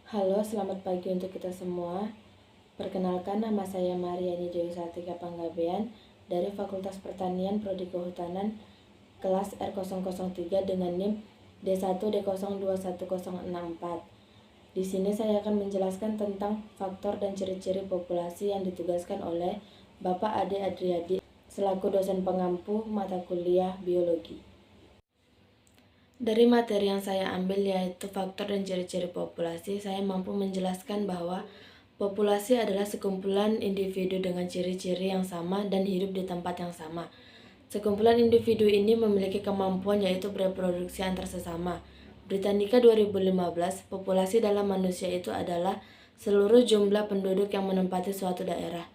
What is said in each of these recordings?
Halo, selamat pagi untuk kita semua. Perkenalkan, nama saya Mariani Dewi Sartika Panggabean dari Fakultas Pertanian Prodi Kehutanan kelas R003 dengan NIM D1D021064. Di sini saya akan menjelaskan tentang faktor dan ciri-ciri populasi yang ditugaskan oleh Bapak Ade Adriadi selaku dosen pengampu mata kuliah biologi. Dari materi yang saya ambil yaitu faktor dan ciri-ciri populasi, saya mampu menjelaskan bahwa populasi adalah sekumpulan individu dengan ciri-ciri yang sama dan hidup di tempat yang sama. Sekumpulan individu ini memiliki kemampuan yaitu bereproduksi antar sesama. Britannica 2015, populasi dalam manusia itu adalah seluruh jumlah penduduk yang menempati suatu daerah.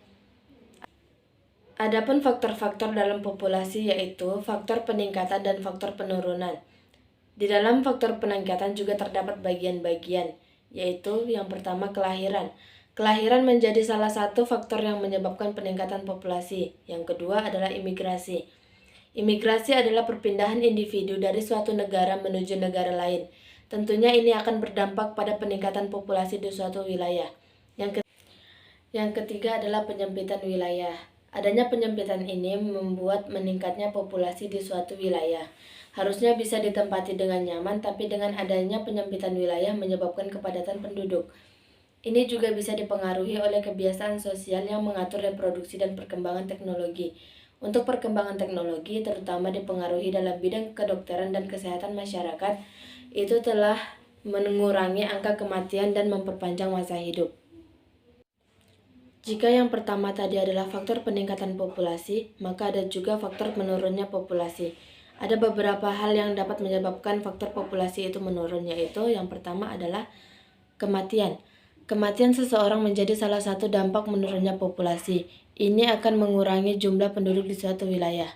Adapun faktor-faktor dalam populasi yaitu faktor peningkatan dan faktor penurunan. Di dalam faktor peningkatan juga terdapat bagian-bagian, yaitu yang pertama kelahiran. Kelahiran menjadi salah satu faktor yang menyebabkan peningkatan populasi. Yang kedua adalah imigrasi. Imigrasi adalah perpindahan individu dari suatu negara menuju negara lain. Tentunya ini akan berdampak pada peningkatan populasi di suatu wilayah. Yang ketiga adalah penyempitan wilayah. Adanya penyempitan ini membuat meningkatnya populasi di suatu wilayah. Harusnya bisa ditempati dengan nyaman, tapi dengan adanya penyempitan wilayah menyebabkan kepadatan penduduk. Ini juga bisa dipengaruhi oleh kebiasaan sosial yang mengatur reproduksi dan perkembangan teknologi. Untuk perkembangan teknologi, terutama dipengaruhi dalam bidang kedokteran dan kesehatan masyarakat, itu telah mengurangi angka kematian dan memperpanjang masa hidup. Jika yang pertama tadi adalah faktor peningkatan populasi, maka ada juga faktor menurunnya populasi. Ada beberapa hal yang dapat menyebabkan faktor populasi itu menurun, yaitu yang pertama adalah kematian. Kematian seseorang menjadi salah satu dampak menurunnya populasi. Ini akan mengurangi jumlah penduduk di suatu wilayah.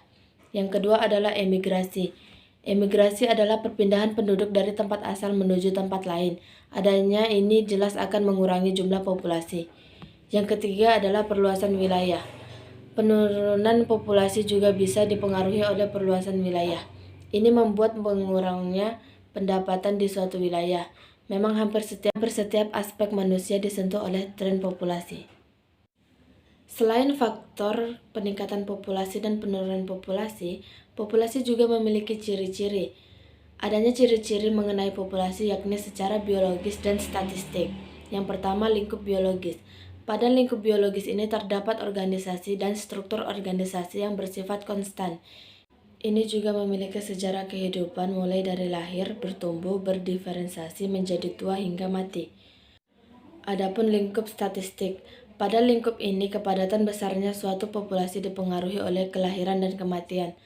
Yang kedua adalah emigrasi. Emigrasi adalah perpindahan penduduk dari tempat asal menuju tempat lain. Adanya ini jelas akan mengurangi jumlah populasi. Yang ketiga adalah perluasan wilayah. Penurunan populasi juga bisa dipengaruhi oleh perluasan wilayah. Ini membuat mengurangnya pendapatan di suatu wilayah. Memang hampir setiap aspek manusia disentuh oleh tren populasi. Selain faktor peningkatan populasi dan penurunan populasi, populasi juga memiliki ciri-ciri. Adanya ciri-ciri mengenai populasi yakni secara biologis dan statistik. Yang pertama, lingkup biologis. Pada lingkup biologis ini terdapat organisasi dan struktur organisasi yang bersifat konstan. Ini juga memiliki sejarah kehidupan mulai dari lahir, bertumbuh, berdiferensiasi menjadi tua hingga mati. Adapun lingkup statistik, pada lingkup ini kepadatan besarnya suatu populasi dipengaruhi oleh kelahiran dan kematian.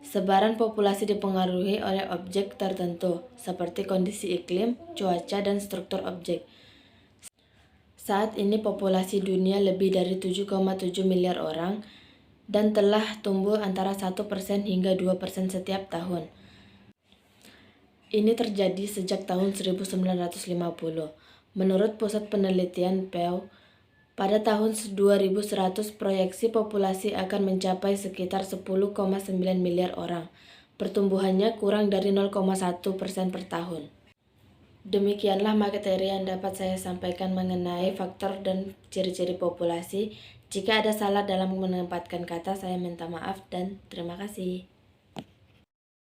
Sebaran populasi dipengaruhi oleh objek tertentu, seperti kondisi iklim, cuaca, dan struktur objek. Saat ini populasi dunia lebih dari 7,7 miliar orang dan telah tumbuh antara 1% hingga 2% setiap tahun. Ini terjadi sejak tahun 1950. Menurut Pusat Penelitian PEW, pada tahun 2100 proyeksi populasi akan mencapai sekitar 10,9 miliar orang. Pertumbuhannya kurang dari 0,1% per tahun. Demikianlah materi yang dapat saya sampaikan mengenai faktor dan ciri-ciri populasi. Jika ada salah dalam menempatkan kata, saya minta maaf dan terima kasih.